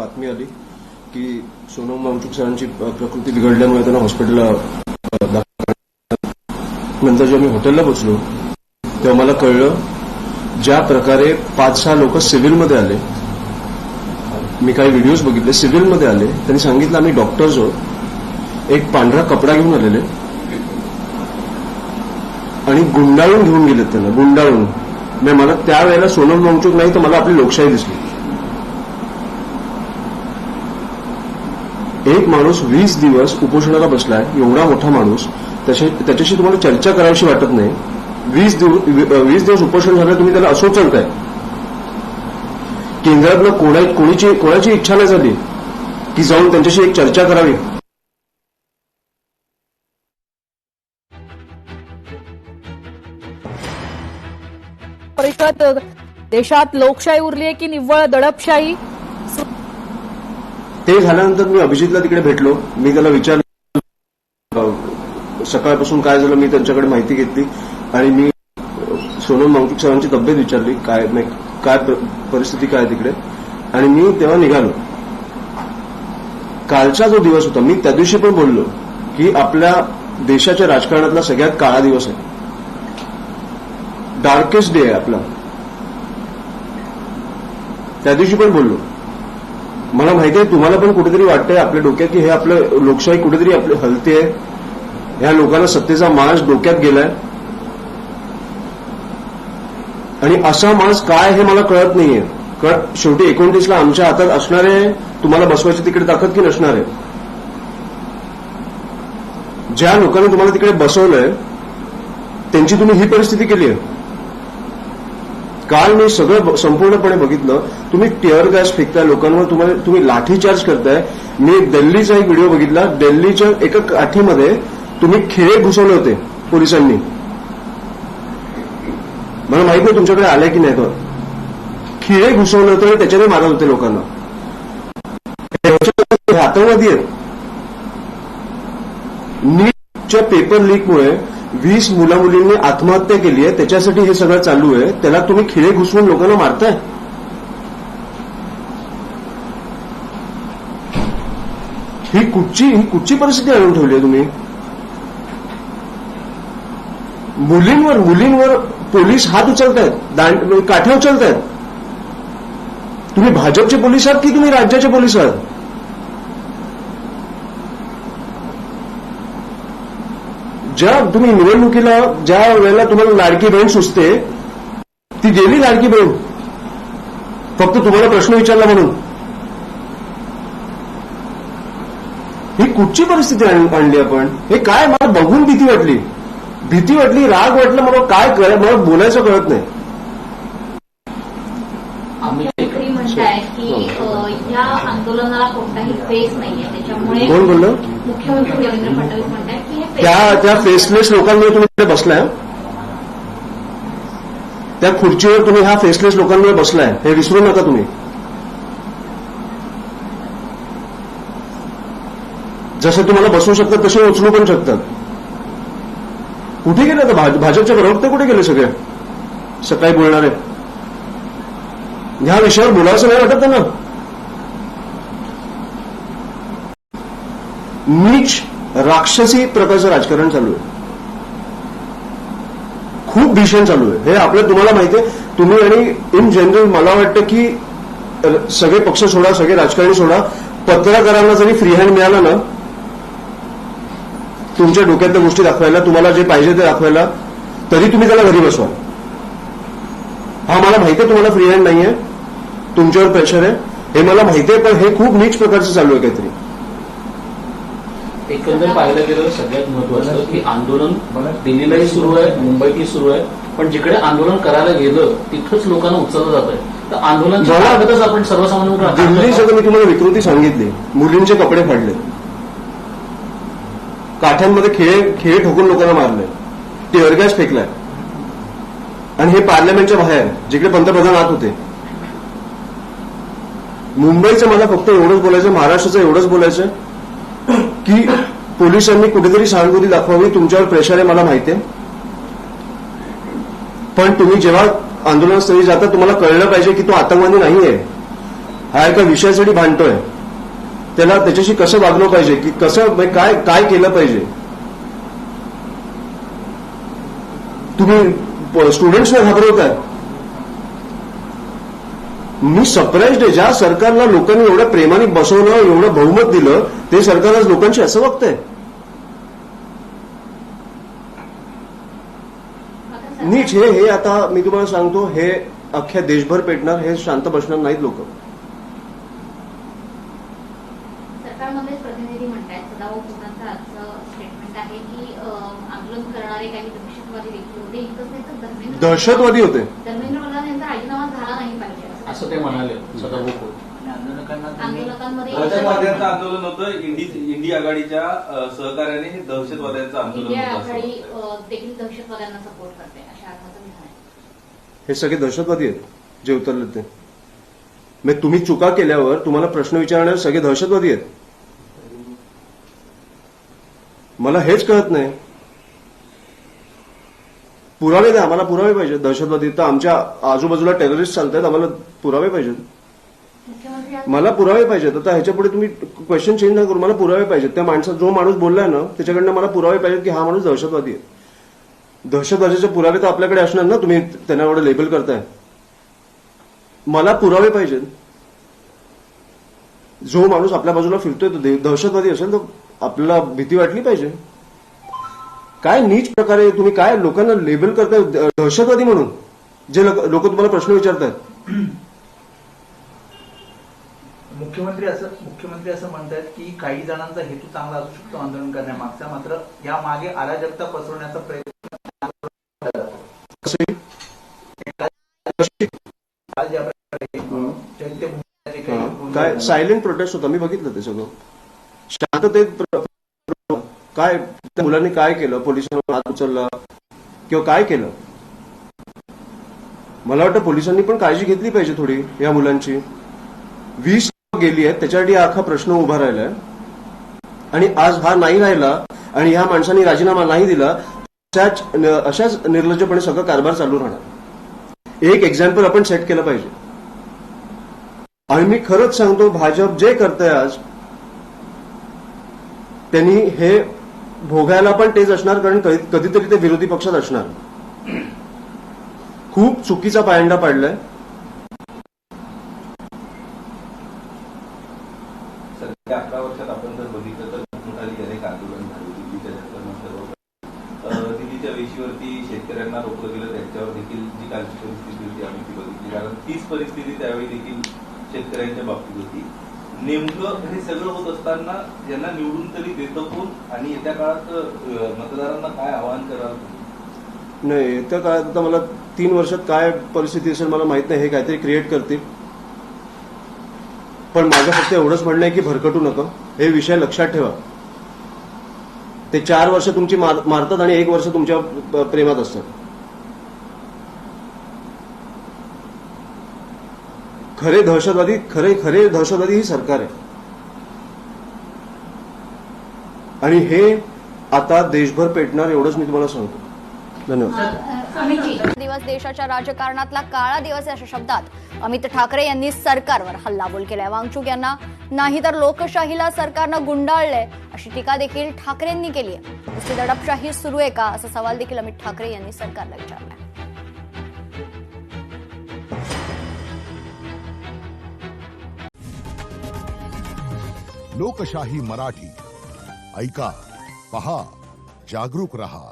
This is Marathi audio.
बातमी आली की सोनम वांगचुक सरांची प्रकृती बिघडल्यामुळे त्यांना हॉस्पिटलला नंतर जेव्हा मी हॉटेलला पोहोचलो तेव्हा मला कळलं ज्या प्रकारे 5-6 लोक सिव्हिलमध्ये आले. मी काही व्हिडिओज बघितले, सिव्हिलमध्ये आले, त्यांनी सांगितलं आम्ही डॉक्टर्स आहोत. एक पांढरा कपडा घेऊन आलेले आणि गुंडाळून घेऊन गेलेत त्यांना, गुंडाळून. मला त्यावेळेला सोनम वांगचुक नाही तर मला आपली लोकशाही दिसली. एक माणूस 20 दिवस उपोषणाला बसलाय, एवढा मोठा माणूस, त्याच्याशी तुम्हाला चर्चा करायची वाटत नाही. 20 दिवस उपोषण झालं, तुम्ही त्याला असं उचलताय. केंद्रातलं कोणाची इच्छा नाही झाली की जाऊन त्यांच्याशी एक चर्चा करावी. परिषद देशात लोकशाही उरली आहे की निव्वळ दडपशाही? ते झाल्यानंतर मी अभिजितला तिकडे भेटलो. मी त्याला विचारलं सकाळपासून काय झालं. मी त्यांच्याकडे माहिती घेतली आणि मी सोनम वांगचुक सरांची तब्येत विचारली, काय परिस्थिती काय तिकडे. आणि मी तेव्हा निघालो. कालचा जो दिवस होता, मी त्या दिवशी पण बोललो की आपल्या देशाच्या राजकारणातला सगळ्यात काळा दिवस आहे, डार्केस्ट डे आहे आपला. त्या दिवशी पण बोललो. मला माहिती आहे तुम्हाला पण कुठेतरी वाटतंय आपल्या डोक्यात की हे आपलं लोकशाही कुठेतरी आपली हलते आहे, ह्या लोकांना सत्तेचा माज डोक्यात गेलाय. आणि असा माज काय हे मला कळत नाहीये. कारण शेवटी 29ला आमच्या हातात असणार आहे तुम्हाला बसवायची तिकडे ताकद की नसणार आहे. ज्या लोकांनी तुम्हाला तिकडे बसवलंय त्यांची तुम्ही ही परिस्थिती केली आहे. काल मी सगळं संपूर्णपणे बघितलं. तुम्ही टिअर गॅस फेकताय लोकांवर, तुम्ही लाठीचार्ज करताय. मी दिल्लीचा एक व्हिडिओ बघितला. दिल्लीच्या एका काठीमध्ये तुम्ही खिळे घुसवले होते पोलिसांनी. मला माहित नाही तुमच्याकडे आले की नाही. तर खिळे घुसवले होते आणि त्याच्याने मारत होते लोकांना. हे आतंकवादी आहेत. नीटच्या पेपर लीकमुळे 20 मुलामुलींनी आत्महत्या केली आहे. त्याच्यासाठी हे सगळं चालू आहे. त्याला तुम्ही खिळे घुसवून लोकांना मारताय. ही कुठची परिस्थिती आणून ठेवली आहे तुम्ही. मुलींवर पोलीस हात उचलतायत, काठ्या उचलतायत. तुम्ही भाजपचे पोलीस आहात की तुम्ही राज्याचे पोलीस आहात. ज्या तुम्ही निवडणुकीला ज्या वेळेला तुम्हाला लाडकी बहीण सुचते ती गेली लाडकी बहीण फक्त तुम्हाला प्रश्न विचारला म्हणून. ही कुठची परिस्थिती आणली आपण. हे काय मला बघून भीती वाटली, राग वाटलं. मला काय मला बोलायचं कळत नाही. म्हणताय की या आंदोलनाला कोणताही फेस नाहीये, त्याच्यामुळे कोण बोललं. मुख्यमंत्री देवेंद्र फडणवीस म्हणतात की त्या फेसलेस लोकांमुळे तुम्ही तिथे बसलाय. त्या खुर्चीवर तुम्ही ह्या फेसलेस लोकांमुळे बसलाय हे विसरू नका तुम्ही. जसं तुम्हाला बसवू शकतात तसे उचलू पण शकतात. कुठे गेले आता भाजपचे प्रवक्ते कुठे गेले सगळे सकाळी बोलणारे. ह्या विषयावर बोलायचं नाही वाटत ना. नीच राक्षसी प्रकारचं राजकारण चालू आहे. खूप भीषण चालू आहे हे आपलं. तुम्हाला माहिती आहे. तुम्ही आणि इन जनरल मला वाटतं की सगळे पक्ष सोडा, सगळे राजकारणी सोडा, पत्रकारांना जरी फ्री हँड मिळाला ना तुमच्या डोक्यातल्या गोष्टी दाखवायला, तुम्हाला जे पाहिजे ते दाखवायला, तरी तुम्ही त्याला घरी बसवा. हा मला माहिती आहे तुम्हाला फ्री हँड नाहीये, तुमच्यावर प्रेशर आहे हे मला माहिती आहे. पण हे खूप नीच प्रकारचं चालू आहे काहीतरी. एकंदर पाहायला गेलं सगळ्यात महत्वाचं की आंदोलन दिल्लीलाही सुरू आहे, मुंबईतही सुरू आहे. पण जिकडे आंदोलन करायला गेलं तिथंच लोकांना उचललं जात आहे. तर आंदोलन आपण सर्वसामान्य दिल्ली सगळं मी तुम्हाला विकृती सांगितली. मुलींचे कपडे फाडले, काठ्यांमध्ये खिळे ठोकून लोकांना मारले, टिअर गॅस फेकलाय. आणि हे पार्लमेंटच्या बाहेर जिकडे पंतप्रधान आत होते. मुंबईचं मला फक्त एवढंच बोलायचं, महाराष्ट्राचं एवढंच बोलायचं की पोलिसांनी कुठेतरी सहानुभूती दाखवावी. तुमच्यावर प्रेशर आहे मला माहिती आहे. पण तुम्ही जेव्हा आंदोलनस्थळी जाता तुम्हाला कळलं पाहिजे की तो आतंकवादी नाहीये. हा एका विषयासाठी भांडतोय, त्याला त्याच्याशी कसं वागलं पाहिजे, की कसं काय काय केलं पाहिजे. तुम्ही स्टुडंट्सना घाबरवताय. मी सरप्राईज्ड आहे, ज्या सरकारला लोकांनी एवढ्या प्रेमाने बसवलं, एवढं बहुमत दिलं, ते सरकार आज लोकांशी असं वागतंय. नीट हे आता मी तुम्हाला सांगतो, हे अख्ख्या देशभर पेटणार, हे शांत बसणार नाहीत लोक. सरकारमधलेच प्रतिनिधी म्हणतायत, सदाभाऊ खोतांचं आजचं स्टेटमेंट आहे की आंदोलन करणारे काही दहशतवादी देखील होते. इतकंच नाही तर दहशतवादी होते. धर्मेंद्र प्रधान यांचा राजीनामा झाला नाही पाहिजे असं ते म्हणाले सदाभाऊ खोत. आंदोलकांमध्ये दहशतवाद्यांचं आंदोलन होतं. इंडी आघाडीच्या सहकार्याने हे दहशतवाद्यांचं आंदोलन इंडिया होतं. आघाडी देखील दहशतवाद्यांना सपोर्ट करते अशा अर्थाचं विधान आहे. हे सगळे दहशतवादी आहेत जे उतरले ते. मग तुम्ही चुका केल्यावर तुम्हाला प्रश्न विचारणारे सगळे दहशतवादी आहेत. मला हेच कळत नाही. पुरावे द्या, आम्हाला पुरावे पाहिजे. दहशतवादी तर आमच्या आजूबाजूला टेररिस्ट चालतात, आम्हाला पुरावे पाहिजेत. मुख्यमंत्री आज मला पुरावे पाहिजेत. आता ह्याच्या पुढे तुम्ही क्वेश्चन चेंज नका करू. मला पुरावे पाहिजेत. त्या माणसात जो माणूस बोललाय ना त्याच्याकडनं मला पुरावे पाहिजेत की हा माणूस दहशतवादी आहे. दहशतवादीचे पुरावे तर आपल्याकडे असणार ना, तुम्ही त्यांना एवढं लेबल करताय. मला पुरावे पाहिजेत. जो माणूस आपल्या बाजूला फिरतोय तो दहशतवादी असेल तर आपल्याला भीती वाटली पाहिजे. काय नीच प्रकारे तुम्ही काय लोकांना लेबल करताय दहशतवादी म्हणून, जे लोक तुम्हाला प्रश्न विचारतात. मुख्यमंत्री असं म्हणतात की काही जणांचा हेतू चांगला असू शकतो आंदोलन करण्यामागचा, मात्र यामागे अराजकता पसरवण्याचा प्रयत्न काय सायलेंट प्रोटेस्ट होता. मी बघितलं ते सगळं शांततेत. काय त्या मुलांनी काय केलं, पोलिसांवर हात उचलला किंवा काय केलं. मला वाटतं पोलिसांनी पण काळजी घेतली पाहिजे थोडी या मुलांची. 20 गेली आहेत, त्याच्यासाठी हा अख्खा प्रश्न उभा राहिलाय. आणि आज हा नाही राहिला आणि ह्या माणसांनी राजीनामा नाही दिला, अशाच निर्लज्जपणे सगळं कारभार चालू राहणार. एक एक्झाम्पल आपण सेट केलं पाहिजे. आणि मी खरंच सांगतो, भाजप जे करतंय आज त्यांनी हे भोगायला पण तेच असणार, कारण कधीतरी ते विरोधी पक्षात असणार. खूप चुकीचा पायंडा पाडलाय. सध्या 11 वर्षात आपण जर बघितलं तर मोठाली अनेक आंदोलन झाली. दिल्लीच्या सर्व दिल्लीच्या वेशीवरती शेतकऱ्यांना रोखलं गेलं, त्यांच्यावर देखील जी कालची परिस्थिती होती आम्ही ती बघितली. कारण तीच परिस्थिती त्यावेळी देखील शेतकऱ्यांच्या बाबतीत होती. नेमकं हे सगळं होत असताना यांना निवडून तरी देतं कोण आणि येत्या काळात मतदारांना काय आवाहन करावं? नाही, येत्या काळात आता मला 3 वर्षात काय परिस्थिती असेल मला माहित नाही. हे काहीतरी क्रिएट करतील. पण माझं फक्त एवढंच म्हणणं आहे की भरकटू नका. हे विषय लक्षात ठेवा. ते 4 वर्ष तुमची मारतात आणि 1 वर्ष तुमच्या प्रेमात असतात. खरे दहशतवादी ही सरकार आहे. आणि हे आता देशभर पेटणार, एवढंच मी तुम्हाला सांगतो. धन्यवाद. दिवस देशाच्या राजकारणातला काळा दिवस अशा शब्दात अमित ठाकरे यांनी सरकारवर हल्लाबोल केलाय. वांगचूक यांना नाही तर लोकशाहीला सरकारनं गुंडाळलंय अशी टीका देखील ठाकरेंनी केली आहे. नुसती दडपशाही सुरू आहे का असा सवाल देखील अमित ठाकरे यांनी सरकारला विचारलाय. लोकशाही मराठी ऐका, पहा, जागरूक रहा.